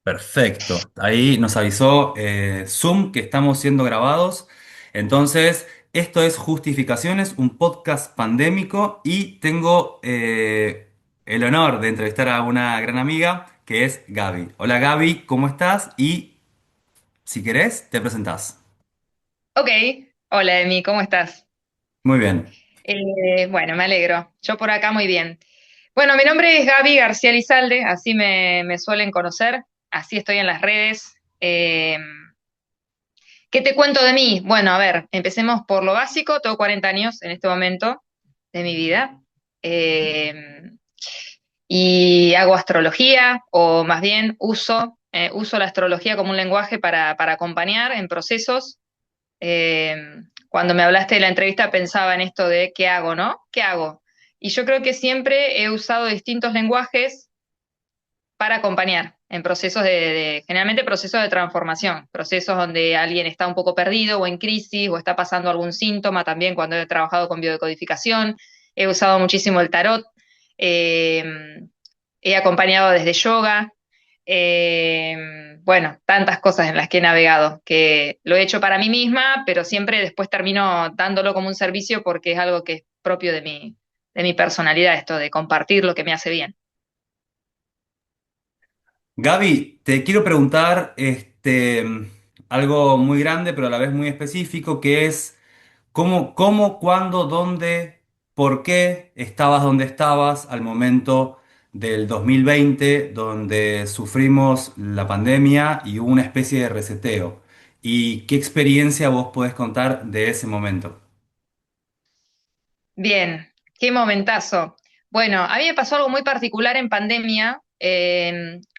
Perfecto. Ahí nos avisó Zoom que estamos siendo grabados. Entonces, esto es Justificaciones, un podcast pandémico y tengo el honor de entrevistar a una gran amiga que es Gaby. Hola Gaby, ¿cómo estás? Y si querés, te presentás. Ok, hola Emi, ¿cómo estás? Muy bien. Bueno, me alegro. Yo por acá muy bien. Bueno, mi nombre es Gaby García Lizalde, así me suelen conocer, así estoy en las redes. ¿Qué te cuento de mí? Bueno, a ver, empecemos por lo básico. Tengo 40 años en este momento de mi vida. Eh, y hago astrología, o más bien uso la astrología como un lenguaje para acompañar en procesos. Eh, Cuando me hablaste de la entrevista pensaba en esto de qué hago, ¿no? ¿Qué hago? Y yo creo que siempre he usado distintos lenguajes para acompañar en procesos generalmente procesos de transformación, procesos donde alguien está un poco perdido o en crisis o está pasando algún síntoma, también cuando he trabajado con biodecodificación, he usado muchísimo el tarot, eh, he acompañado desde yoga, bueno, tantas cosas en las que he navegado, que lo he hecho para mí misma, pero siempre después termino dándolo como un servicio porque es algo que es propio de mi personalidad, esto de compartir lo que me hace bien. Gaby, te quiero preguntar algo muy grande, pero a la vez muy específico, que es cómo, cuándo, dónde, por qué estabas donde estabas al momento del 2020, donde sufrimos la pandemia y hubo una especie de reseteo. ¿Y qué experiencia vos podés contar de ese momento? Bien, qué momentazo. Bueno, a mí me pasó algo muy particular en pandemia.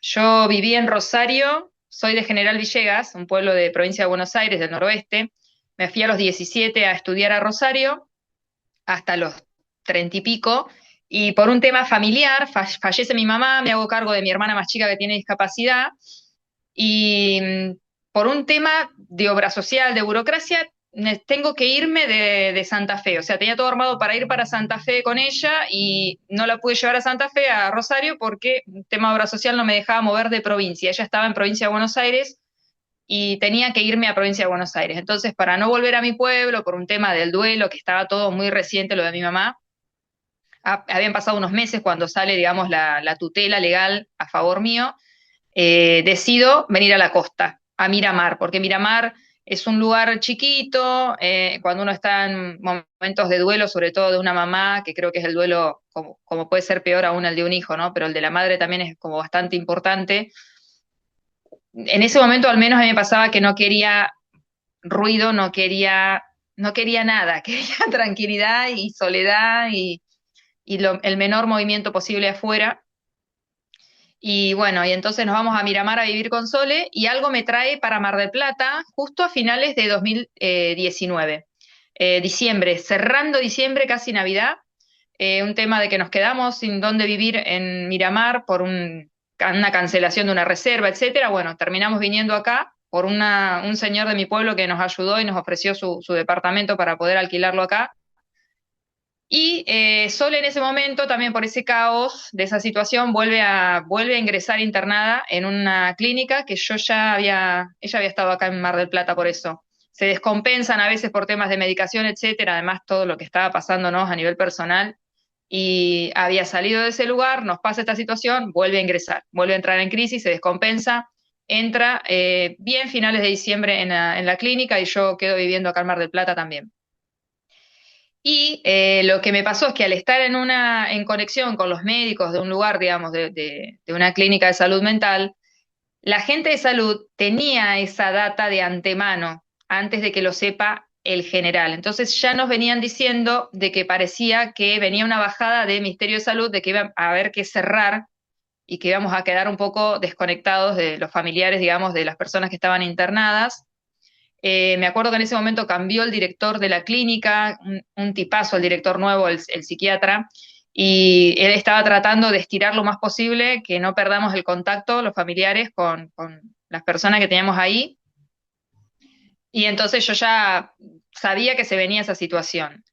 Yo viví en Rosario, soy de General Villegas, un pueblo de provincia de Buenos Aires, del noroeste. Me fui a los 17 a estudiar a Rosario, hasta los 30 y pico, y por un tema familiar, fallece mi mamá, me hago cargo de mi hermana más chica que tiene discapacidad, y por un tema de obra social, de burocracia, tengo que irme de Santa Fe. O sea, tenía todo armado para ir para Santa Fe con ella y no la pude llevar a Santa Fe, a Rosario, porque el tema de obra social no me dejaba mover de provincia. Ella estaba en provincia de Buenos Aires y tenía que irme a provincia de Buenos Aires. Entonces, para no volver a mi pueblo, por un tema del duelo, que estaba todo muy reciente, lo de mi mamá, habían pasado unos meses cuando sale, digamos, la tutela legal a favor mío, decido venir a la costa, a Miramar, porque Miramar es un lugar chiquito, cuando uno está en momentos de duelo, sobre todo de una mamá, que creo que es el duelo como puede ser peor aún el de un hijo, ¿no? Pero el de la madre también es como bastante importante. En ese momento al menos a mí me pasaba que no quería ruido, no quería nada, quería tranquilidad y soledad y el menor movimiento posible afuera. Y bueno, y entonces nos vamos a Miramar a vivir con Sole y algo me trae para Mar del Plata justo a finales de 2019. Diciembre, cerrando diciembre, casi Navidad, un tema de que nos quedamos sin dónde vivir en Miramar por una cancelación de una reserva, etcétera. Bueno, terminamos viniendo acá por un señor de mi pueblo que nos ayudó y nos ofreció su departamento para poder alquilarlo acá. Y Sole en ese momento, también por ese caos de esa situación, vuelve a ingresar internada en una clínica que ella había estado acá en Mar del Plata por eso. Se descompensan a veces por temas de medicación, etcétera, además todo lo que estaba pasándonos a nivel personal. Y había salido de ese lugar, nos pasa esta situación, vuelve a ingresar, vuelve a entrar en crisis, se descompensa, entra bien finales de diciembre en la clínica y yo quedo viviendo acá en Mar del Plata también. Y lo que me pasó es que al estar en conexión con los médicos de un lugar, digamos, de una clínica de salud mental, la gente de salud tenía esa data de antemano, antes de que lo sepa el general. Entonces ya nos venían diciendo de que parecía que venía una bajada de Ministerio de Salud, de que iba a haber que cerrar y que íbamos a quedar un poco desconectados de los familiares, digamos, de las personas que estaban internadas. Me acuerdo que en ese momento cambió el director de la clínica, un tipazo, el director nuevo, el psiquiatra, y él estaba tratando de estirar lo más posible, que no perdamos el contacto, los familiares, con las personas que teníamos ahí. Y entonces yo ya sabía que se venía esa situación.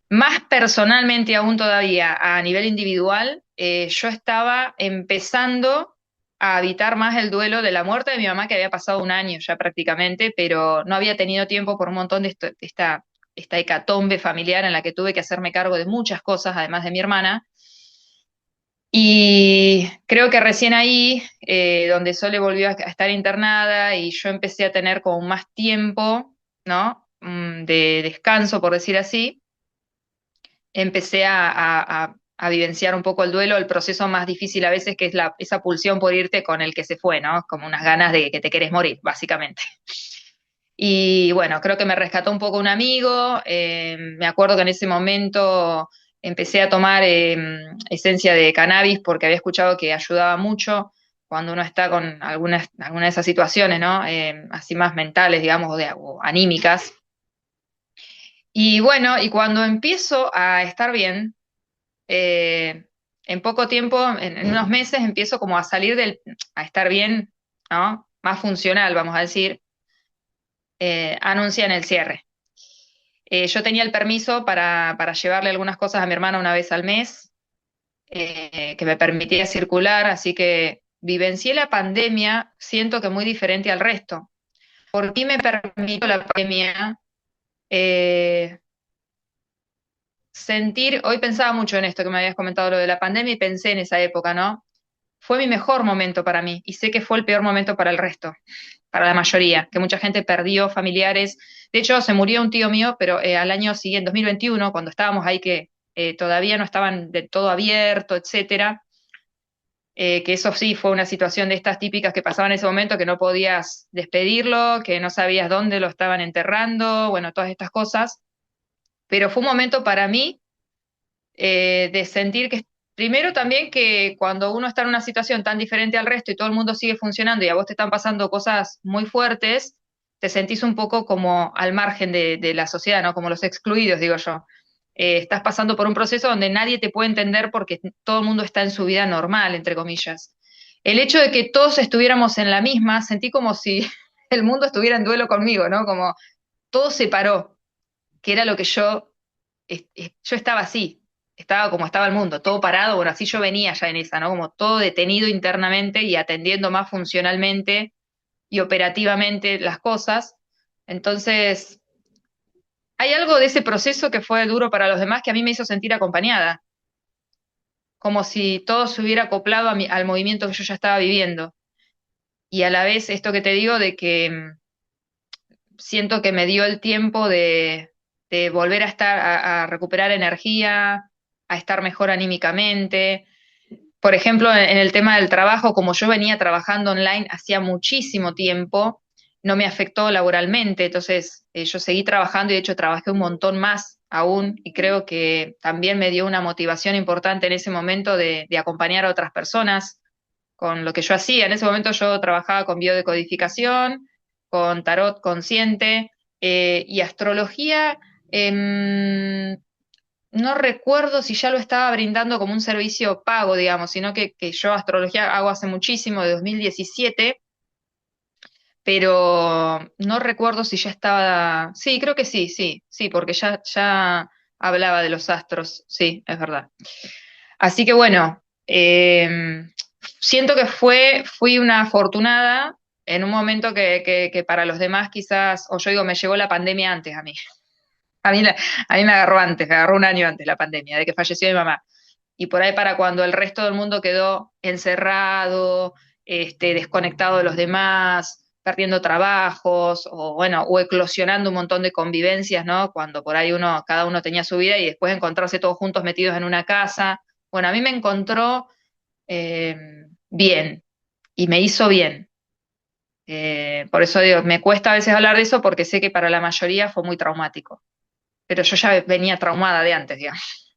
Más personalmente aún todavía, a nivel individual, yo estaba empezando a habitar más el duelo de la muerte de mi mamá, que había pasado un año ya prácticamente, pero no había tenido tiempo por un montón de esta hecatombe familiar en la que tuve que hacerme cargo de muchas cosas, además de mi hermana. Y creo que recién ahí, donde Sole volvió a estar internada y yo empecé a tener como más tiempo, ¿no? De descanso, por decir así, empecé a vivenciar un poco el duelo, el proceso más difícil a veces, que es esa pulsión por irte con el que se fue, ¿no? Como unas ganas de que te querés morir, básicamente. Y bueno, creo que me rescató un poco un amigo. Me acuerdo que en ese momento empecé a tomar esencia de cannabis porque había escuchado que ayudaba mucho cuando uno está con alguna de esas situaciones, ¿no? Así más mentales, digamos, o anímicas. Y bueno, y cuando empiezo a estar bien, eh, en poco tiempo, en unos meses, empiezo como a estar bien, ¿no? Más funcional, vamos a decir, anuncian el cierre. Yo tenía el permiso para llevarle algunas cosas a mi hermana una vez al mes, que me permitía circular, así que vivencié la pandemia, siento que muy diferente al resto. ¿Por qué me permitió la pandemia eh, sentir? Hoy pensaba mucho en esto que me habías comentado, lo de la pandemia, y pensé en esa época, ¿no? Fue mi mejor momento para mí, y sé que fue el peor momento para el resto, para la mayoría, que mucha gente perdió familiares. De hecho, se murió un tío mío, pero al año siguiente, 2021, cuando estábamos ahí que todavía no estaban del todo abierto, etcétera, que eso sí fue una situación de estas típicas que pasaban en ese momento, que no podías despedirlo, que no sabías dónde lo estaban enterrando, bueno, todas estas cosas. Pero fue un momento para mí de sentir que, primero también que cuando uno está en una situación tan diferente al resto y todo el mundo sigue funcionando y a vos te están pasando cosas muy fuertes, te sentís un poco como al margen de la sociedad, ¿no? Como los excluidos, digo yo. Estás pasando por un proceso donde nadie te puede entender porque todo el mundo está en su vida normal, entre comillas. El hecho de que todos estuviéramos en la misma, sentí como si el mundo estuviera en duelo conmigo, ¿no? Como todo se paró, que era lo que yo estaba así, estaba como estaba el mundo, todo parado, bueno, así yo venía ya en esa, ¿no? Como todo detenido internamente y atendiendo más funcionalmente y operativamente las cosas. Entonces, hay algo de ese proceso que fue duro para los demás que a mí me hizo sentir acompañada, como si todo se hubiera acoplado al movimiento que yo ya estaba viviendo. Y a la vez esto que te digo de que siento que me dio el tiempo de volver a estar, a recuperar energía, a estar mejor anímicamente. Por ejemplo, en el tema del trabajo, como yo venía trabajando online hacía muchísimo tiempo, no me afectó laboralmente, entonces yo seguí trabajando y de hecho trabajé un montón más aún y creo que también me dio una motivación importante en ese momento de acompañar a otras personas con lo que yo hacía. En ese momento yo trabajaba con biodecodificación, con tarot consciente y astrología. No recuerdo si ya lo estaba brindando como un servicio pago, digamos, sino que yo astrología hago hace muchísimo, de 2017, pero no recuerdo si ya estaba. Sí, creo que sí, sí, sí, porque ya hablaba de los astros, sí, es verdad. Así que bueno, siento que fui una afortunada en un momento que para los demás quizás, o yo digo, me llegó la pandemia antes a mí. A mí me agarró antes, me agarró un año antes la pandemia, de que falleció mi mamá. Y por ahí para cuando el resto del mundo quedó encerrado, desconectado de los demás, perdiendo trabajos, o bueno, o eclosionando un montón de convivencias, ¿no? Cuando por ahí cada uno tenía su vida y después encontrarse todos juntos metidos en una casa. Bueno, a mí me encontró eh, bien y me hizo bien. Por eso digo, me cuesta a veces hablar de eso porque sé que para la mayoría fue muy traumático, pero yo ya venía traumada de antes, digamos.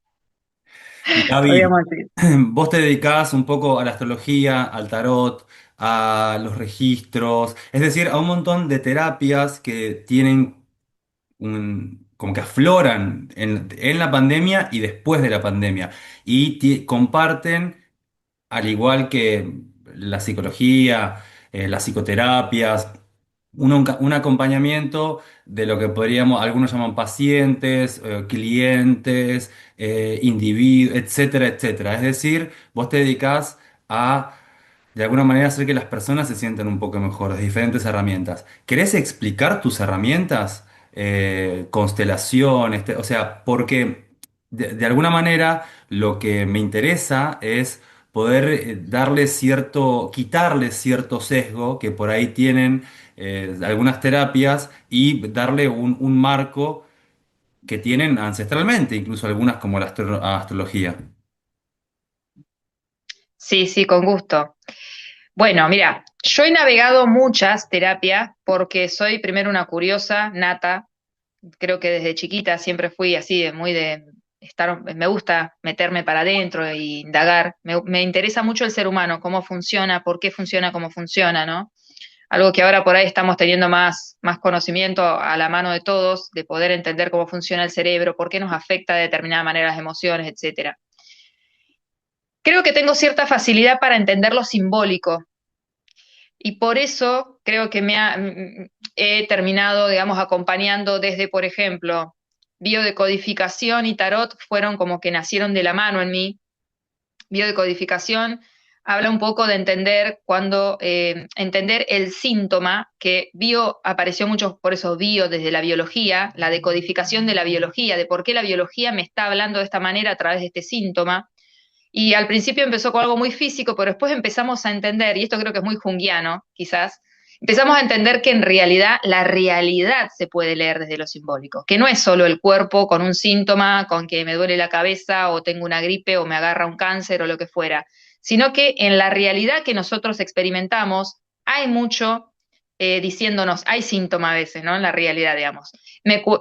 Y Gaby, Podríamos decir. vos te dedicás un poco a la astrología, al tarot, a los registros, es decir, a un montón de terapias que tienen como que afloran en la pandemia y después de la pandemia. Y comparten, al igual que la psicología, las psicoterapias, un acompañamiento de lo que podríamos, algunos llaman pacientes, clientes, individuos, etcétera, etcétera. Es decir, vos te dedicás a de alguna manera hacer que las personas se sientan un poco mejor, de diferentes herramientas. ¿Querés explicar tus herramientas? Constelaciones, o sea, porque de alguna manera lo que me interesa es poder darle cierto, quitarle cierto sesgo que por ahí tienen algunas terapias y darle un marco que tienen ancestralmente, incluso algunas como la astrología. Sí, sí, con gusto. Bueno, mira, yo he navegado muchas terapias porque soy primero una curiosa, nata. Creo que desde chiquita siempre fui así, de muy de estar, me gusta meterme para adentro e indagar. Me interesa mucho el ser humano, cómo funciona, por qué funciona, cómo funciona, ¿no? Algo que ahora por ahí estamos teniendo más conocimiento a la mano de todos, de poder entender cómo funciona el cerebro, por qué nos afecta de determinada manera las emociones, etcétera. Creo que tengo cierta facilidad para entender lo simbólico y por eso creo que he terminado, digamos, acompañando desde, por ejemplo, biodecodificación y tarot fueron como que nacieron de la mano en mí. Biodecodificación habla un poco de entender entender el síntoma, que bio apareció mucho por eso bio desde la biología, la decodificación de la biología, de por qué la biología me está hablando de esta manera a través de este síntoma. Y al principio empezó con algo muy físico, pero después empezamos a entender, y esto creo que es muy junguiano, quizás, empezamos a entender que en realidad la realidad se puede leer desde lo simbólico, que no es solo el cuerpo con un síntoma, con que me duele la cabeza o tengo una gripe o me agarra un cáncer o lo que fuera, sino que en la realidad que nosotros experimentamos hay mucho diciéndonos, hay síntoma a veces, ¿no? En la realidad, digamos.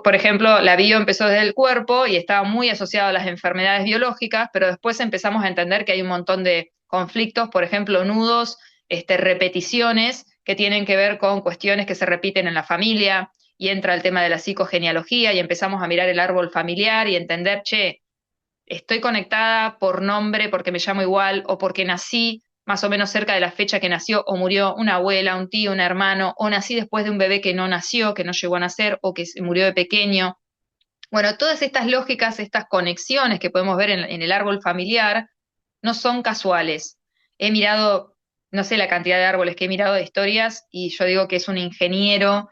Por ejemplo, la bio empezó desde el cuerpo y estaba muy asociado a las enfermedades biológicas, pero después empezamos a entender que hay un montón de conflictos, por ejemplo, nudos, repeticiones que tienen que ver con cuestiones que se repiten en la familia y entra el tema de la psicogenealogía y empezamos a mirar el árbol familiar y entender, che, estoy conectada por nombre porque me llamo igual o porque nací más o menos cerca de la fecha que nació o murió una abuela, un tío, un hermano, o nací después de un bebé que no nació, que no llegó a nacer o que murió de pequeño. Bueno, todas estas lógicas, estas conexiones que podemos ver en el árbol familiar, no son casuales. He mirado, no sé la cantidad de árboles que he mirado de historias y yo digo que es un ingeniero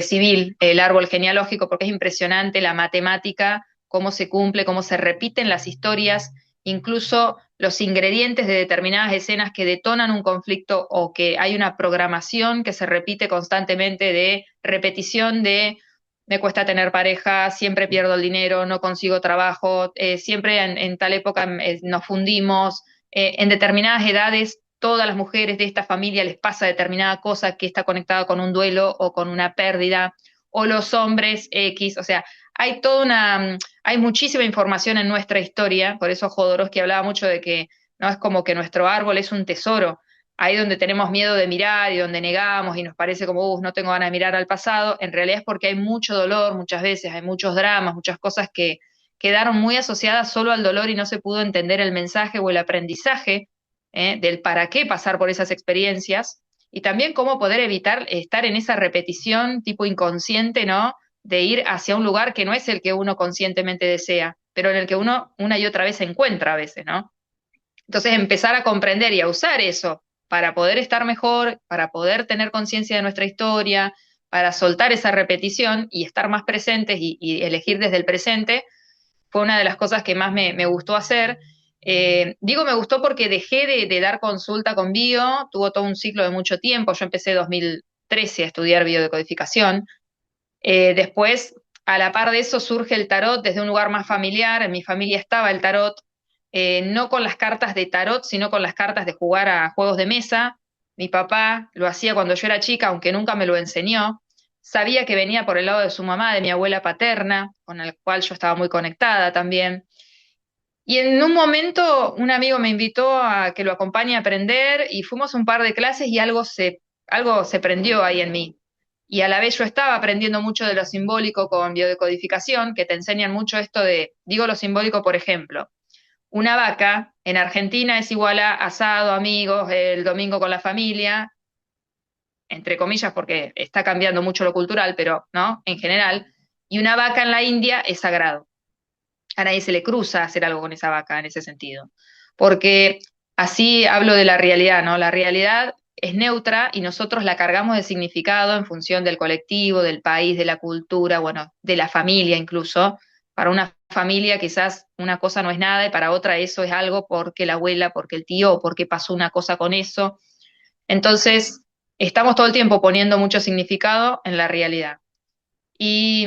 civil el árbol genealógico porque es impresionante la matemática, cómo se cumple, cómo se repiten las historias, incluso los ingredientes de determinadas escenas que detonan un conflicto o que hay una programación que se repite constantemente de repetición de me cuesta tener pareja, siempre pierdo el dinero, no consigo trabajo, siempre en tal época nos fundimos, en determinadas edades todas las mujeres de esta familia les pasa determinada cosa que está conectada con un duelo o con una pérdida, o los hombres X, o sea, hay muchísima información en nuestra historia, por eso Jodorowsky hablaba mucho de que no es como que nuestro árbol es un tesoro, ahí donde tenemos miedo de mirar y donde negamos y nos parece como, no tengo ganas de mirar al pasado, en realidad es porque hay mucho dolor muchas veces, hay muchos dramas, muchas cosas que quedaron muy asociadas solo al dolor y no se pudo entender el mensaje o el aprendizaje del para qué pasar por esas experiencias y también cómo poder evitar estar en esa repetición tipo inconsciente, ¿no? De ir hacia un lugar que no es el que uno conscientemente desea, pero en el que uno una y otra vez se encuentra a veces, ¿no? Entonces, empezar a comprender y a usar eso para poder estar mejor, para poder tener conciencia de nuestra historia, para soltar esa repetición y estar más presentes y elegir desde el presente, fue una de las cosas que más me gustó hacer. Digo me gustó porque dejé de dar consulta con bio, tuvo todo un ciclo de mucho tiempo, yo empecé en 2013 a estudiar biodecodificación, después, a la par de eso, surge el tarot desde un lugar más familiar. En mi familia estaba el tarot, no con las cartas de tarot, sino con las cartas de jugar a juegos de mesa. Mi papá lo hacía cuando yo era chica, aunque nunca me lo enseñó. Sabía que venía por el lado de su mamá, de mi abuela paterna, con la cual yo estaba muy conectada también. Y en un momento un amigo me invitó a que lo acompañe a aprender y fuimos un par de clases y algo se prendió ahí en mí. Y a la vez yo estaba aprendiendo mucho de lo simbólico con biodecodificación, que te enseñan mucho esto de, digo lo simbólico, por ejemplo, una vaca en Argentina es igual a asado, amigos, el domingo con la familia, entre comillas, porque está cambiando mucho lo cultural, pero no, en general, y una vaca en la India es sagrado. A nadie se le cruza hacer algo con esa vaca en ese sentido. Porque Así hablo de la realidad, ¿no? La realidad es neutra y nosotros la cargamos de significado en función del colectivo, del país, de la cultura, bueno, de la familia incluso. Para una familia quizás una cosa no es nada y para otra eso es algo porque la abuela, porque el tío o porque pasó una cosa con eso. Entonces, estamos todo el tiempo poniendo mucho significado en la realidad. Y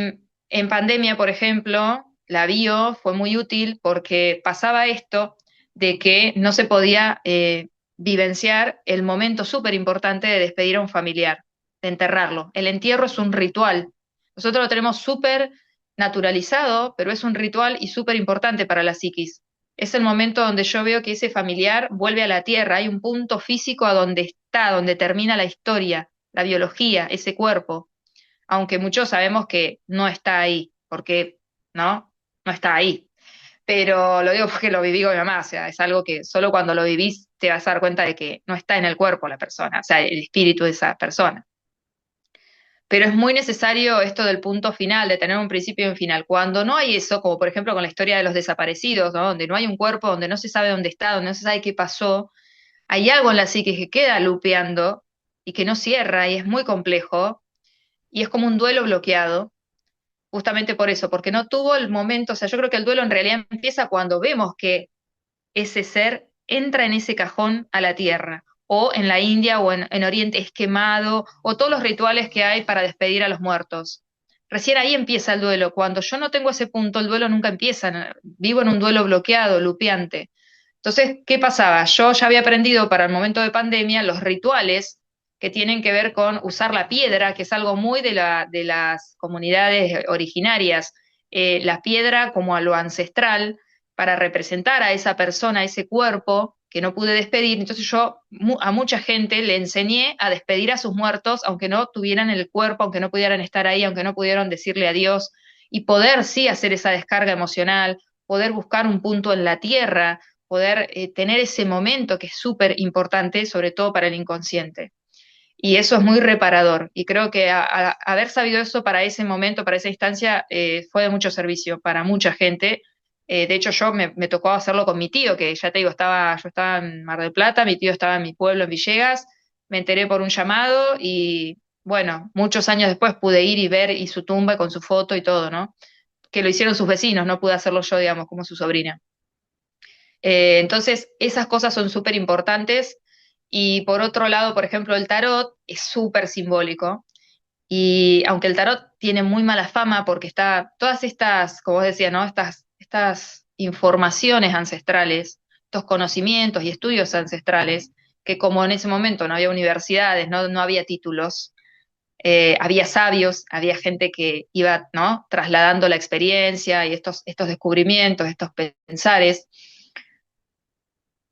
en pandemia, por ejemplo, la bio fue muy útil porque pasaba esto de que no se podía vivenciar el momento súper importante de despedir a un familiar, de enterrarlo. El entierro es un ritual. Nosotros lo tenemos súper naturalizado, pero es un ritual y súper importante para la psiquis. Es el momento donde yo veo que ese familiar vuelve a la tierra, hay un punto físico a donde está, donde termina la historia, la biología, ese cuerpo, aunque muchos sabemos que no está ahí, porque no, no está ahí. Pero lo digo porque lo viví con mi mamá, o sea, es algo que solo cuando lo vivís te vas a dar cuenta de que no está en el cuerpo la persona, o sea, el espíritu de esa persona. Pero es muy necesario esto del punto final, de tener un principio y un final. Cuando no hay eso, como por ejemplo con la historia de los desaparecidos, ¿no? Donde no hay un cuerpo, donde no se sabe dónde está, donde no se sabe qué pasó, hay algo en la psique que queda lupeando y que no cierra y es muy complejo y es como un duelo bloqueado. Justamente por eso, porque no tuvo el momento, o sea, yo creo que el duelo en realidad empieza cuando vemos que ese ser entra en ese cajón a la tierra, o en la India o en Oriente es quemado, o todos los rituales que hay para despedir a los muertos. Recién ahí empieza el duelo. Cuando yo no tengo ese punto, el duelo nunca empieza. Vivo en un duelo bloqueado, lupeante. Entonces, ¿qué pasaba? Yo ya había aprendido para el momento de pandemia los rituales que tienen que ver con usar la piedra, que es algo muy de las comunidades originarias, la piedra como a lo ancestral, para representar a esa persona, a ese cuerpo que no pude despedir. Entonces yo a mucha gente le enseñé a despedir a sus muertos, aunque no tuvieran el cuerpo, aunque no pudieran estar ahí, aunque no pudieran decirle adiós, y poder sí hacer esa descarga emocional, poder buscar un punto en la tierra, poder tener ese momento que es súper importante, sobre todo para el inconsciente. Y eso es muy reparador. Y creo que haber sabido eso para ese momento, para esa instancia, fue de mucho servicio para mucha gente. De hecho, me tocó hacerlo con mi tío, que ya te digo, yo estaba en Mar del Plata, mi tío estaba en mi pueblo, en Villegas. Me enteré por un llamado y, bueno, muchos años después pude ir y ver y su tumba con su foto y todo, ¿no? Que lo hicieron sus vecinos, no pude hacerlo yo, digamos, como su sobrina. Entonces, esas cosas son súper importantes. Y por otro lado, por ejemplo, el tarot es súper simbólico. Y aunque el tarot tiene muy mala fama porque está, todas estas, como vos decías, ¿no? Estas informaciones ancestrales, estos conocimientos y estudios ancestrales, que como en ese momento no había universidades, no había títulos, había sabios, había gente que iba, ¿no? Trasladando la experiencia y estos descubrimientos, estos pensares,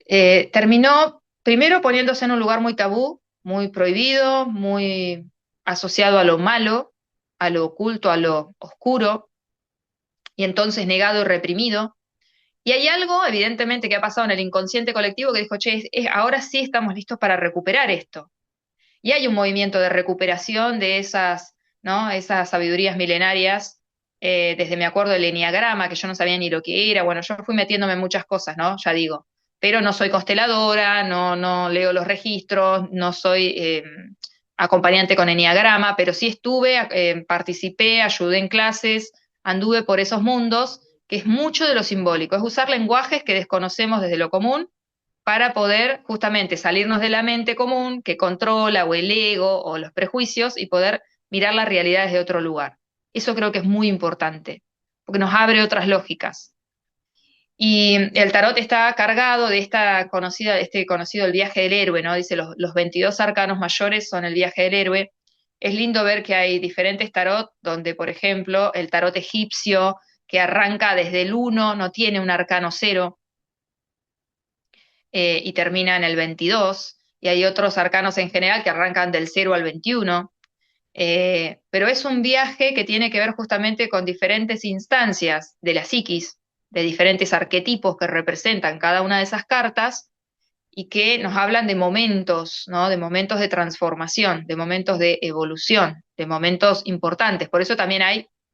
terminó primero poniéndose en un lugar muy tabú, muy prohibido, muy asociado a lo malo, a lo oculto, a lo oscuro, y entonces negado y reprimido. Y hay algo, evidentemente, que ha pasado en el inconsciente colectivo que dijo, che, ahora sí estamos listos para recuperar esto. Y hay un movimiento de recuperación de esas, ¿no? Esas sabidurías milenarias. Desde me acuerdo del eneagrama, que yo no sabía ni lo que era. Bueno, yo fui metiéndome en muchas cosas, ¿no? Ya digo. Pero no soy consteladora, no leo los registros, no soy acompañante con eneagrama, pero sí estuve, participé, ayudé en clases, anduve por esos mundos, que es mucho de lo simbólico, es usar lenguajes que desconocemos desde lo común para poder justamente salirnos de la mente común que controla o el ego o los prejuicios y poder mirar la realidad desde otro lugar. Eso creo que es muy importante, porque nos abre otras lógicas. Y el tarot está cargado de este conocido el viaje del héroe, ¿no? Dice los 22 arcanos mayores son el viaje del héroe. Es lindo ver que hay diferentes tarot, donde, por ejemplo, el tarot egipcio, que arranca desde el uno, no tiene un arcano cero, y termina en el 22, y hay otros arcanos en general que arrancan del 0 al 21, pero es un viaje que tiene que ver justamente con diferentes instancias de la psiquis, de diferentes arquetipos que representan cada una de esas cartas y que nos hablan de momentos, ¿no? De momentos de transformación, de momentos de evolución, de momentos importantes. Por eso también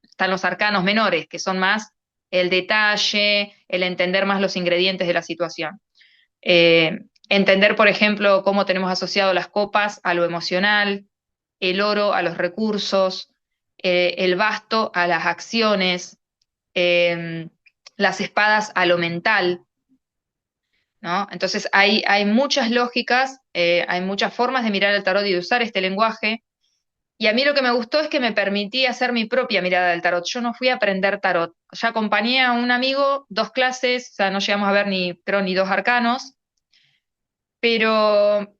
están los arcanos menores, que son más el detalle, el entender más los ingredientes de la situación. Entender, por ejemplo, cómo tenemos asociado las copas a lo emocional, el oro a los recursos, el basto a las acciones, eh, las espadas a lo mental, ¿no? Entonces hay muchas lógicas, hay muchas formas de mirar el tarot y de usar este lenguaje. Y a mí lo que me gustó es que me permitía hacer mi propia mirada del tarot. Yo no fui a aprender tarot. Ya acompañé a un amigo, 2 clases, o sea, no llegamos a ver ni, creo, ni 2 arcanos, pero,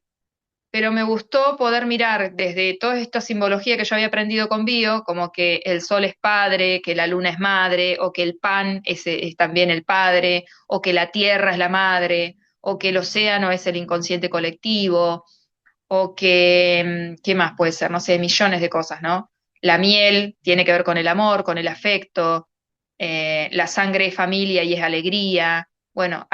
pero me gustó poder mirar desde toda esta simbología que yo había aprendido con Bio, como que el sol es padre, que la luna es madre, o que el pan es también el padre, o que la tierra es la madre, o que el océano es el inconsciente colectivo, o que, ¿qué más puede ser? No sé, millones de cosas, ¿no? La miel tiene que ver con el amor, con el afecto, la sangre es familia y es alegría. Bueno,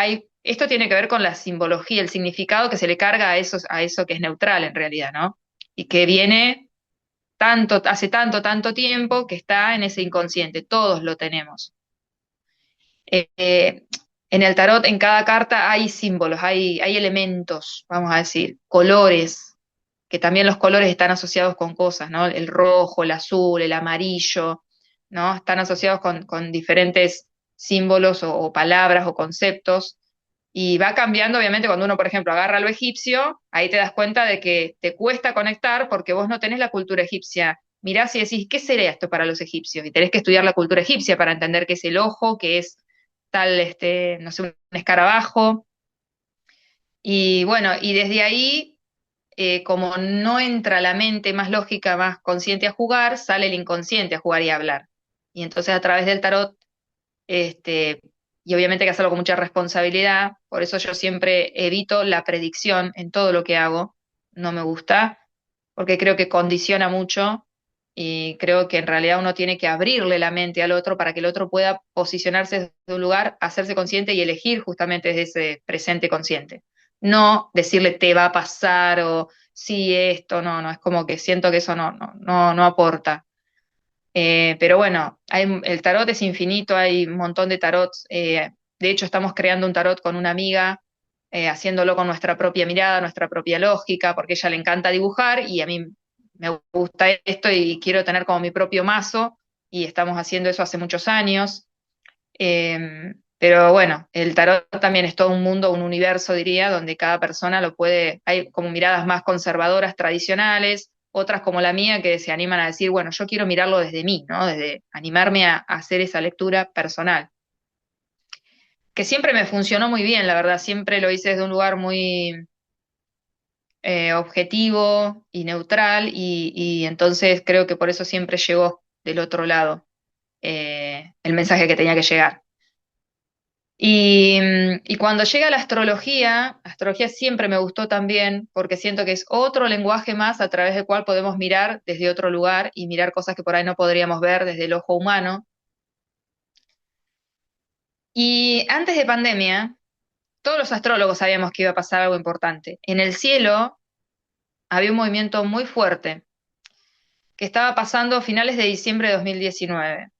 esto tiene que ver con la simbología, el significado que se le carga a eso que es neutral en realidad, ¿no? Y que viene hace tanto tiempo que está en ese inconsciente, todos lo tenemos. Eh, eh, en el tarot, en cada carta hay símbolos, hay elementos, vamos a decir, colores, que también los colores están asociados con cosas, ¿no? El rojo, el azul, el amarillo, ¿no? Están asociados con diferentes símbolos o palabras o conceptos. Y va cambiando, obviamente, cuando uno, por ejemplo, agarra lo egipcio, ahí te das cuenta de que te cuesta conectar porque vos no tenés la cultura egipcia. Mirás y decís, ¿qué sería esto para los egipcios? Y tenés que estudiar la cultura egipcia para entender qué es el ojo, qué es tal, no sé, un escarabajo. Y bueno, y desde ahí, como no entra la mente más lógica, más consciente a jugar, sale el inconsciente a jugar y a hablar. Y entonces a través del tarot, este, y obviamente hay que hacerlo con mucha responsabilidad, por eso yo siempre evito la predicción en todo lo que hago, no me gusta, porque creo que condiciona mucho y creo que en realidad uno tiene que abrirle la mente al otro para que el otro pueda posicionarse desde un lugar, hacerse consciente y elegir justamente desde ese presente consciente. No decirle te va a pasar o sí esto, no, es como que siento que eso no aporta. Pero bueno, el tarot es infinito, hay un montón de tarots. De hecho, estamos creando un tarot con una amiga, haciéndolo con nuestra propia mirada, nuestra propia lógica, porque a ella le encanta dibujar y a mí me gusta esto y quiero tener como mi propio mazo y estamos haciendo eso hace muchos años. Pero bueno, el tarot también es todo un mundo, un universo, diría, donde cada persona lo puede, hay como miradas más conservadoras, tradicionales, otras como la mía que se animan a decir, bueno, yo quiero mirarlo desde mí, ¿no? Desde animarme a hacer esa lectura personal, que siempre me funcionó muy bien, la verdad, siempre lo hice desde un lugar muy objetivo y neutral y entonces creo que por eso siempre llegó del otro lado el mensaje que tenía que llegar. Y cuando llega la astrología siempre me gustó también porque siento que es otro lenguaje más a través del cual podemos mirar desde otro lugar y mirar cosas que por ahí no podríamos ver desde el ojo humano. Y antes de pandemia, todos los astrólogos sabíamos que iba a pasar algo importante. En el cielo había un movimiento muy fuerte que estaba pasando a finales de diciembre de 2019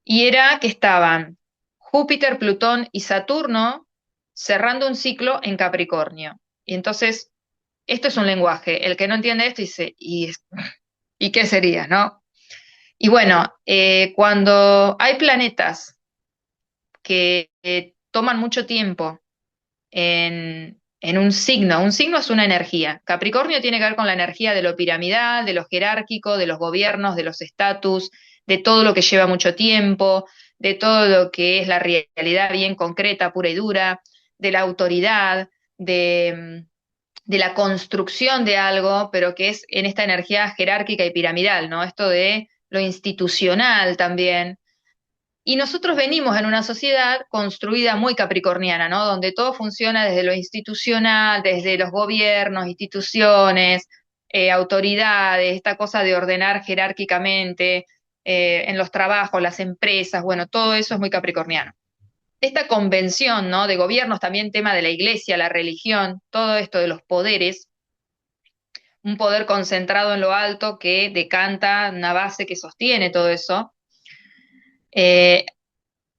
y era que estaban Júpiter, Plutón y Saturno cerrando un ciclo en Capricornio. Y entonces, esto es un lenguaje. El que no entiende esto dice, ¿y qué sería, no? Y bueno, cuando hay planetas que toman mucho tiempo en un signo es una energía. Capricornio tiene que ver con la energía de lo piramidal, de lo jerárquico, de los gobiernos, de los estatus, de todo lo que lleva mucho tiempo, de todo lo que es la realidad bien concreta, pura y dura, de la autoridad, de la construcción de algo, pero que es en esta energía jerárquica y piramidal, ¿no? Esto de lo institucional también. Y nosotros venimos en una sociedad construida muy capricorniana, ¿no? Donde todo funciona desde lo institucional, desde los gobiernos, instituciones, autoridades, esta cosa de ordenar jerárquicamente en los trabajos, las empresas, bueno, todo eso es muy capricorniano. Esta convención, ¿no? De gobiernos, también tema de la iglesia, la religión, todo esto de los poderes, un poder concentrado en lo alto que decanta una base que sostiene todo eso. Eh,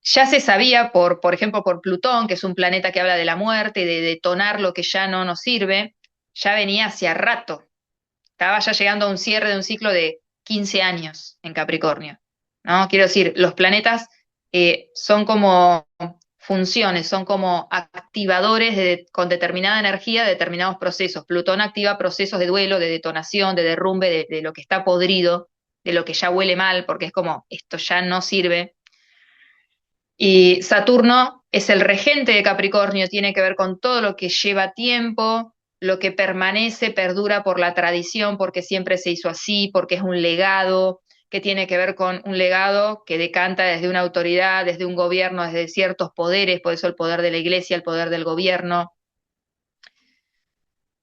Ya se sabía por ejemplo, por Plutón, que es un planeta que habla de la muerte, de detonar lo que ya no nos sirve, ya venía hacia rato. Estaba ya llegando a un cierre de un ciclo de 15 años en Capricornio, ¿no? Quiero decir, los planetas son como funciones, son como activadores con determinada energía de determinados procesos. Plutón activa procesos de duelo, de detonación, de derrumbe, de lo que está podrido, de lo que ya huele mal, porque es como, esto ya no sirve. Y Saturno es el regente de Capricornio, tiene que ver con todo lo que lleva tiempo, lo que permanece, perdura por la tradición, porque siempre se hizo así, porque es un legado, que tiene que ver con un legado que decanta desde una autoridad, desde un gobierno, desde ciertos poderes, por eso el poder de la iglesia, el poder del gobierno.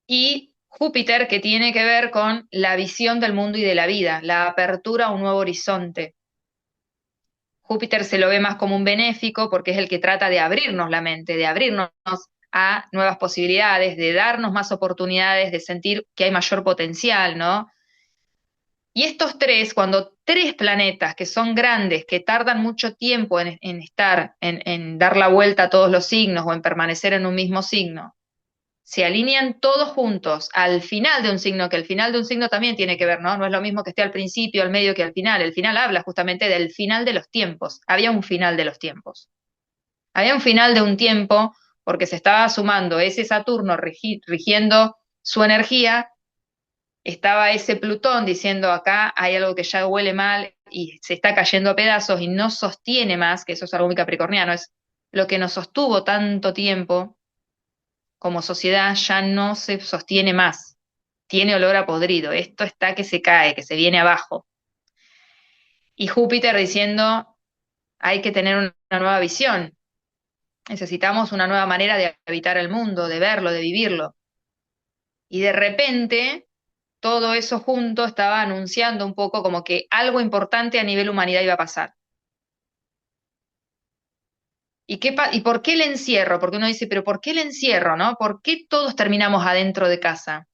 Y Júpiter, que tiene que ver con la visión del mundo y de la vida, la apertura a un nuevo horizonte. Júpiter se lo ve más como un benéfico porque es el que trata de abrirnos la mente, de abrirnos a nuevas posibilidades, de darnos más oportunidades, de sentir que hay mayor potencial, ¿no? Y estos tres, cuando tres planetas que son grandes, que tardan mucho tiempo en estar, en dar la vuelta a todos los signos o en permanecer en un mismo signo, se alinean todos juntos al final de un signo, que el final de un signo también tiene que ver, ¿no? No es lo mismo que esté al principio, al medio que al final. El final habla justamente del final de los tiempos. Había un final de los tiempos. Había un final de un tiempo porque se estaba sumando ese Saturno rigiendo su energía, estaba ese Plutón diciendo acá hay algo que ya huele mal y se está cayendo a pedazos y no sostiene más, que eso es algo muy capricorniano, es lo que nos sostuvo tanto tiempo como sociedad ya no se sostiene más, tiene olor a podrido, esto está que se cae, que se viene abajo. Y Júpiter diciendo, hay que tener una nueva visión, necesitamos una nueva manera de habitar el mundo, de verlo, de vivirlo. Y de repente, todo eso junto estaba anunciando un poco como que algo importante a nivel humanidad iba a pasar. ¿Y por qué el encierro? Porque uno dice, pero ¿por qué el encierro, no? ¿Por qué todos terminamos adentro de casa?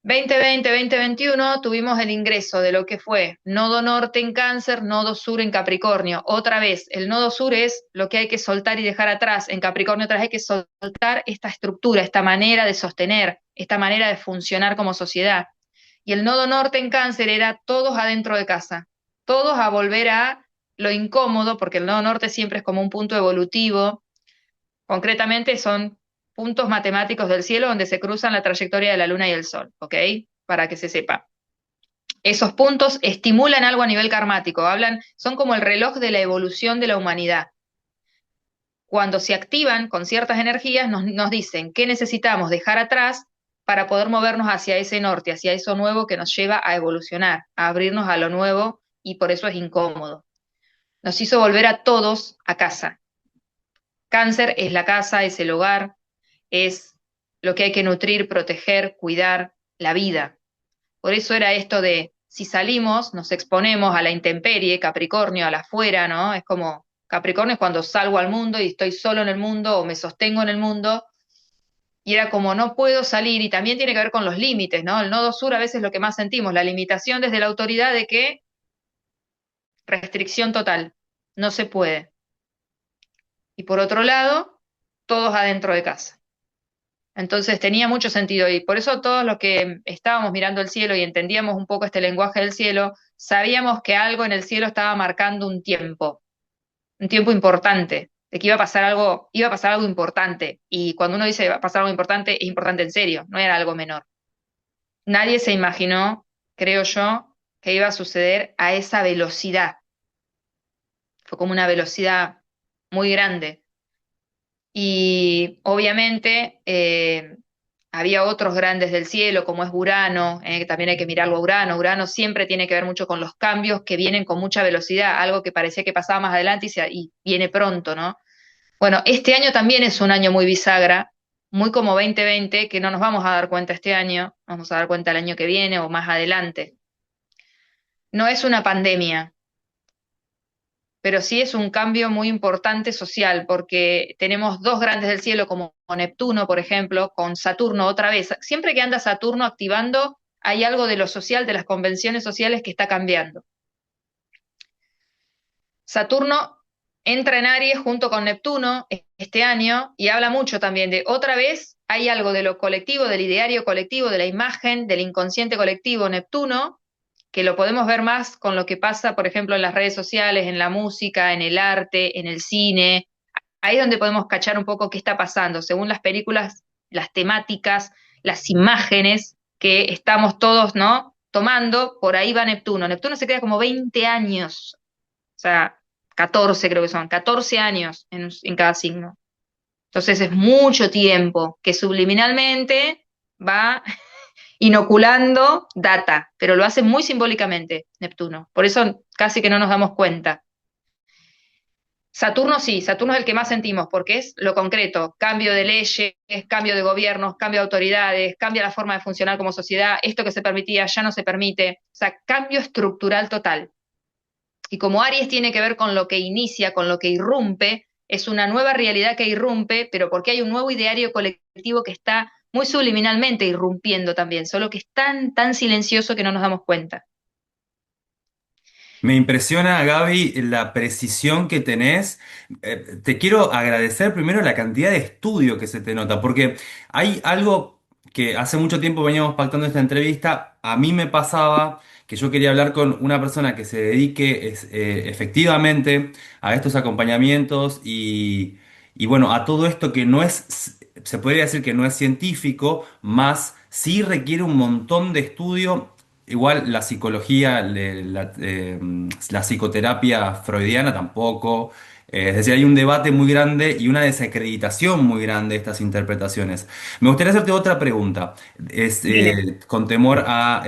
2020, 2021 tuvimos el ingreso de lo que fue nodo norte en Cáncer, nodo sur en Capricornio. Otra vez, el nodo sur es lo que hay que soltar y dejar atrás. En Capricornio otra vez hay que soltar esta estructura, esta manera de sostener, esta manera de funcionar como sociedad. Y el nodo norte en Cáncer era todos adentro de casa, todos a volver a lo incómodo, porque el nodo norte siempre es como un punto evolutivo. Concretamente son puntos matemáticos del cielo donde se cruzan la trayectoria de la Luna y el Sol, ¿ok? Para que se sepa. Esos puntos estimulan algo a nivel karmático, son como el reloj de la evolución de la humanidad. Cuando se activan con ciertas energías, nos dicen qué necesitamos dejar atrás para poder movernos hacia ese norte, hacia eso nuevo que nos lleva a evolucionar, a abrirnos a lo nuevo y por eso es incómodo. Nos hizo volver a todos a casa. Cáncer es la casa, es el hogar, es lo que hay que nutrir, proteger, cuidar, la vida. Por eso era esto de, si salimos, nos exponemos a la intemperie, Capricornio, a la afuera, ¿no? Es como, Capricornio es cuando salgo al mundo y estoy solo en el mundo o me sostengo en el mundo, y era como, no puedo salir, y también tiene que ver con los límites, ¿no? El nodo sur a veces es lo que más sentimos, la limitación desde la autoridad de que restricción total, no se puede. Y por otro lado, todos adentro de casa. Entonces tenía mucho sentido y por eso todos los que estábamos mirando el cielo y entendíamos un poco este lenguaje del cielo, sabíamos que algo en el cielo estaba marcando un tiempo importante, de que iba a pasar algo importante. Y cuando uno dice va a pasar algo importante, es importante en serio, no era algo menor. Nadie se imaginó, creo yo, que iba a suceder a esa velocidad. Fue como una velocidad muy grande. Y obviamente había otros grandes del cielo, como es Urano, que también hay que mirarlo a Urano. Urano siempre tiene que ver mucho con los cambios que vienen con mucha velocidad, algo que parecía que pasaba más adelante y viene pronto, ¿no? Bueno, este año también es un año muy bisagra, muy como 2020, que no nos vamos a dar cuenta este año, vamos a dar cuenta el año que viene o más adelante. No es una pandemia, pero sí es un cambio muy importante social, porque tenemos dos grandes del cielo, como Neptuno, por ejemplo, con Saturno otra vez. Siempre que anda Saturno activando, hay algo de lo social, de las convenciones sociales que está cambiando. Saturno entra en Aries junto con Neptuno este año y habla mucho también de otra vez hay algo de lo colectivo, del ideario colectivo, de la imagen, del inconsciente colectivo Neptuno, que lo podemos ver más con lo que pasa, por ejemplo, en las redes sociales, en la música, en el arte, en el cine. Ahí es donde podemos cachar un poco qué está pasando, según las películas, las temáticas, las imágenes que estamos todos, ¿no? Tomando, por ahí va Neptuno. Neptuno se queda como 20 años, o sea, 14 creo que son, 14 años en cada signo. Entonces es mucho tiempo que subliminalmente va inoculando data, pero lo hace muy simbólicamente Neptuno. Por eso casi que no nos damos cuenta. Saturno sí, Saturno es el que más sentimos porque es lo concreto, cambio de leyes, cambio de gobiernos, cambio de autoridades, cambia la forma de funcionar como sociedad, esto que se permitía ya no se permite, o sea, cambio estructural total. Y como Aries tiene que ver con lo que inicia, con lo que irrumpe, es una nueva realidad que irrumpe, pero porque hay un nuevo ideario colectivo que está muy subliminalmente irrumpiendo también, solo que es tan, tan silencioso que no nos damos cuenta. Me impresiona, Gaby, la precisión que tenés. Te quiero agradecer primero la cantidad de estudio que se te nota, porque hay algo que hace mucho tiempo veníamos pactando esta entrevista. A mí me pasaba que yo quería hablar con una persona que se dedique efectivamente a estos acompañamientos y bueno, a todo esto que no es, se podría decir que no es científico, más sí requiere un montón de estudio. Igual la psicología, la psicoterapia freudiana tampoco. Es decir, hay un debate muy grande y una desacreditación muy grande de estas interpretaciones. Me gustaría hacerte otra pregunta. Es, Dime. con temor a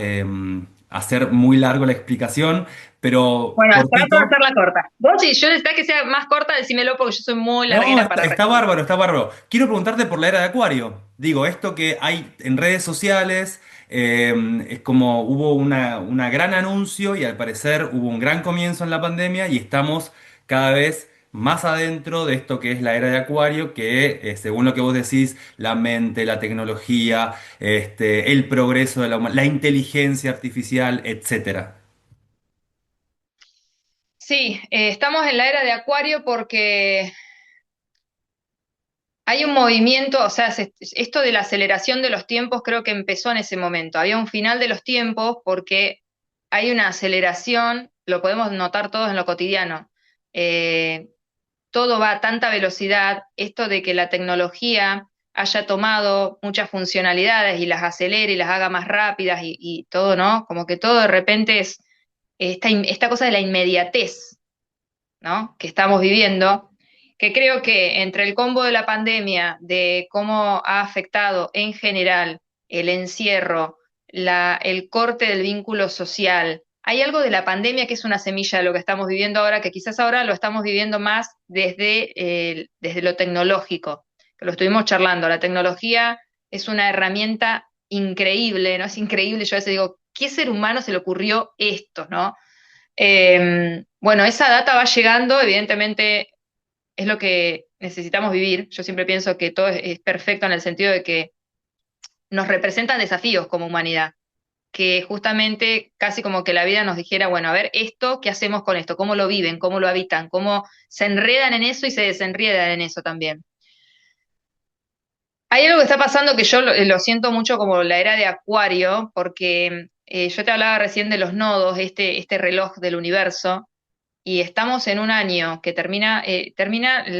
hacer muy largo la explicación, pero Bueno, trato de cortito. hacerla corta. Vos, si yo necesito que sea más corta, decímelo porque yo soy muy No, larguera está, para está responder. bárbaro, está bárbaro. Quiero preguntarte por la era de Acuario. Digo, esto que hay en redes sociales, es como hubo una gran anuncio y al parecer hubo un gran comienzo en la pandemia y estamos cada vez más adentro de esto que es la era de Acuario, que según lo que vos decís, la mente, la tecnología, el progreso de la inteligencia artificial, etcétera. Sí, estamos en la era de Acuario porque hay un movimiento, o sea, esto de la aceleración de los tiempos creo que empezó en ese momento. Había un final de los tiempos porque hay una aceleración, lo podemos notar todos en lo cotidiano. Eh, Todo va a tanta velocidad, esto de que la tecnología haya tomado muchas funcionalidades y las acelere y las haga más rápidas y todo, ¿no? Como que todo de repente es esta cosa de la inmediatez, ¿no? Que estamos viviendo, que creo que entre el combo de la pandemia, de cómo ha afectado en general el encierro, el corte del vínculo social, hay algo de la pandemia que es una semilla de lo que estamos viviendo ahora, que quizás ahora lo estamos viviendo más desde lo tecnológico, que lo estuvimos charlando. La tecnología es una herramienta increíble, ¿no? Es increíble, yo a veces digo, ¿qué ser humano se le ocurrió esto, ¿no? Bueno, esa data va llegando, evidentemente es lo que necesitamos vivir. Yo siempre pienso que todo es perfecto en el sentido de que nos representan desafíos como humanidad, que justamente casi como que la vida nos dijera, bueno, a ver, esto, ¿qué hacemos con esto? ¿Cómo lo viven? ¿Cómo lo habitan? ¿Cómo se enredan en eso y se desenredan en eso también? Hay algo que está pasando que yo lo siento mucho como la era de Acuario, porque yo te hablaba recién de los nodos, este reloj del universo. Y estamos en un año que termina el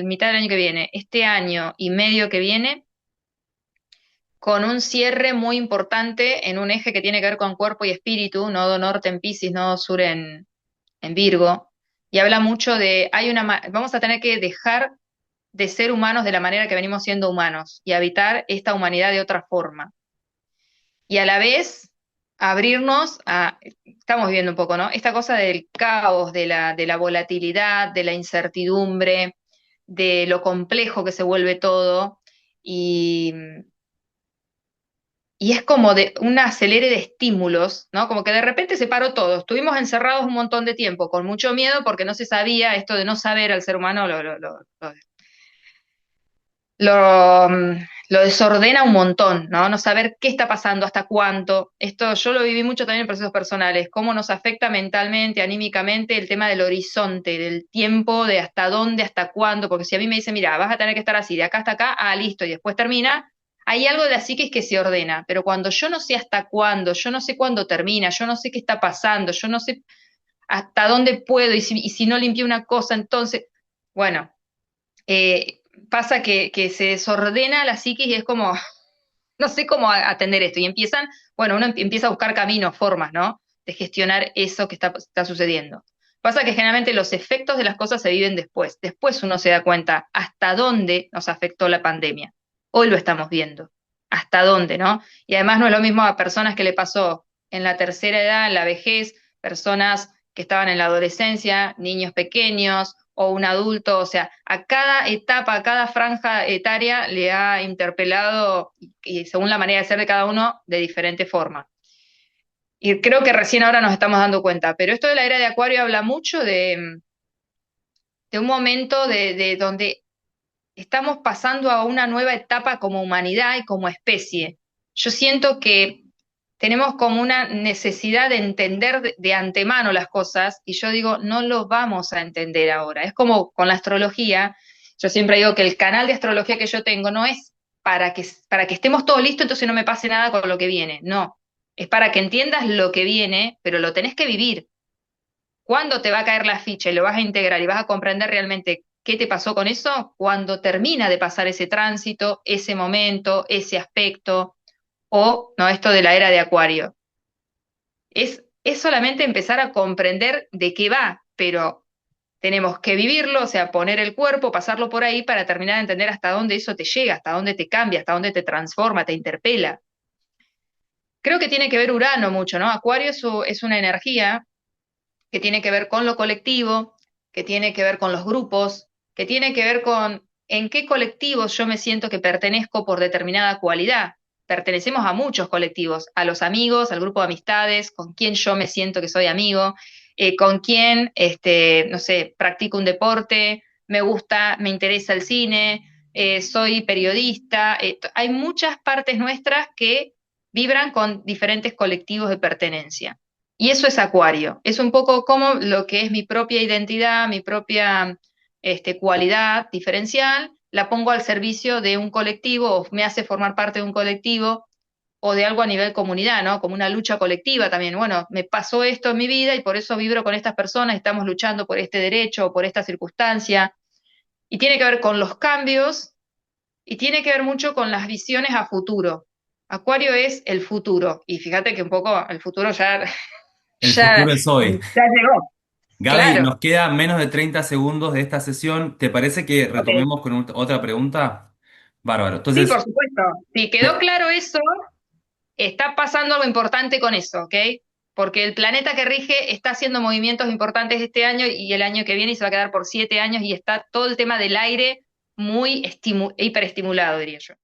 mitad del año que viene, este año y medio que viene, con un cierre muy importante en un eje que tiene que ver con cuerpo y espíritu, nodo norte en Piscis, nodo sur en Virgo, y habla mucho de, vamos a tener que dejar de ser humanos de la manera que venimos siendo humanos y habitar esta humanidad de otra forma. Y a la vez abrirnos a, estamos viviendo un poco, ¿no? Esta cosa del caos, de la volatilidad, de la incertidumbre, de lo complejo que se vuelve todo, y, y es como de un acelere de estímulos, ¿no? Como que de repente se paró todo. Estuvimos encerrados un montón de tiempo, con mucho miedo, porque no se sabía, esto de no saber al ser humano lo, lo desordena un montón, ¿no? No saber qué está pasando, hasta cuánto. Esto yo lo viví mucho también en procesos personales, cómo nos afecta mentalmente, anímicamente, el tema del horizonte, del tiempo, de hasta dónde, hasta cuándo, porque si a mí me dicen, mira, vas a tener que estar así, de acá hasta acá, ah, listo, y después termina, hay algo de la psiquis que se ordena, pero cuando yo no sé hasta cuándo, yo no sé cuándo termina, yo no sé qué está pasando, yo no sé hasta dónde puedo, y si no limpié una cosa, entonces, bueno pasa que se desordena la psiquis y es como, no sé cómo atender esto. Y empiezan, bueno, uno empieza a buscar caminos, formas, ¿no? De gestionar eso que está sucediendo. Pasa que generalmente los efectos de las cosas se viven después. Después uno se da cuenta hasta dónde nos afectó la pandemia. Hoy lo estamos viendo. Hasta dónde, ¿no? Y además no es lo mismo a personas que le pasó en la tercera edad, en la vejez, personas que estaban en la adolescencia, niños pequeños o un adulto, o sea, a cada etapa, a cada franja etaria le ha interpelado, y según la manera de ser de cada uno, de diferente forma. Y creo que recién ahora nos estamos dando cuenta, pero esto de la era de Acuario habla mucho de un momento de donde estamos pasando a una nueva etapa como humanidad y como especie. Yo siento que tenemos como una necesidad de entender de antemano las cosas y yo digo, no lo vamos a entender ahora. Es como con la astrología, yo siempre digo que el canal de astrología que yo tengo no es para que estemos todos listos, entonces no me pase nada con lo que viene, no. Es para que entiendas lo que viene, pero lo tenés que vivir. ¿Cuándo te va a caer la ficha y lo vas a integrar y vas a comprender realmente qué te pasó con eso? Cuando termina de pasar ese tránsito, ese momento, ese aspecto, o no, esto de la era de Acuario. Es solamente empezar a comprender de qué va, pero tenemos que vivirlo, o sea, poner el cuerpo, pasarlo por ahí para terminar de entender hasta dónde eso te llega, hasta dónde te cambia, hasta dónde te transforma, te interpela. Creo que tiene que ver Urano mucho, ¿no? Acuario es una energía que tiene que ver con lo colectivo, que tiene que ver con los grupos, que tiene que ver con en qué colectivos yo me siento que pertenezco por determinada cualidad. Pertenecemos a muchos colectivos, a los amigos, al grupo de amistades, con quien yo me siento que soy amigo, con quien, no sé, practico un deporte, me gusta, me interesa el cine, soy periodista. Hay muchas partes nuestras que vibran con diferentes colectivos de pertenencia. Y eso es Acuario. Es un poco como lo que es mi propia identidad, mi propia cualidad diferencial, la pongo al servicio de un colectivo o me hace formar parte de un colectivo o de algo a nivel comunidad, ¿no? Como una lucha colectiva también. Bueno, me pasó esto en mi vida y por eso vibro con estas personas, estamos luchando por este derecho o por esta circunstancia. Y tiene que ver con los cambios y tiene que ver mucho con las visiones a futuro. Acuario es el futuro. Y fíjate que un poco el futuro ya El ya, futuro es hoy. ya llegó, Gaby, claro. nos queda menos de 30 segundos de esta sesión. ¿Te parece que Ok. retomemos con otra pregunta? Bárbaro. Sí, Entonces, por supuesto. Si quedó te- claro eso, está pasando algo importante con eso, ¿ok? Porque el planeta que rige está haciendo movimientos importantes este año y el año que viene y se va a quedar por 7 años y está todo el tema del aire muy hiperestimulado, diría yo.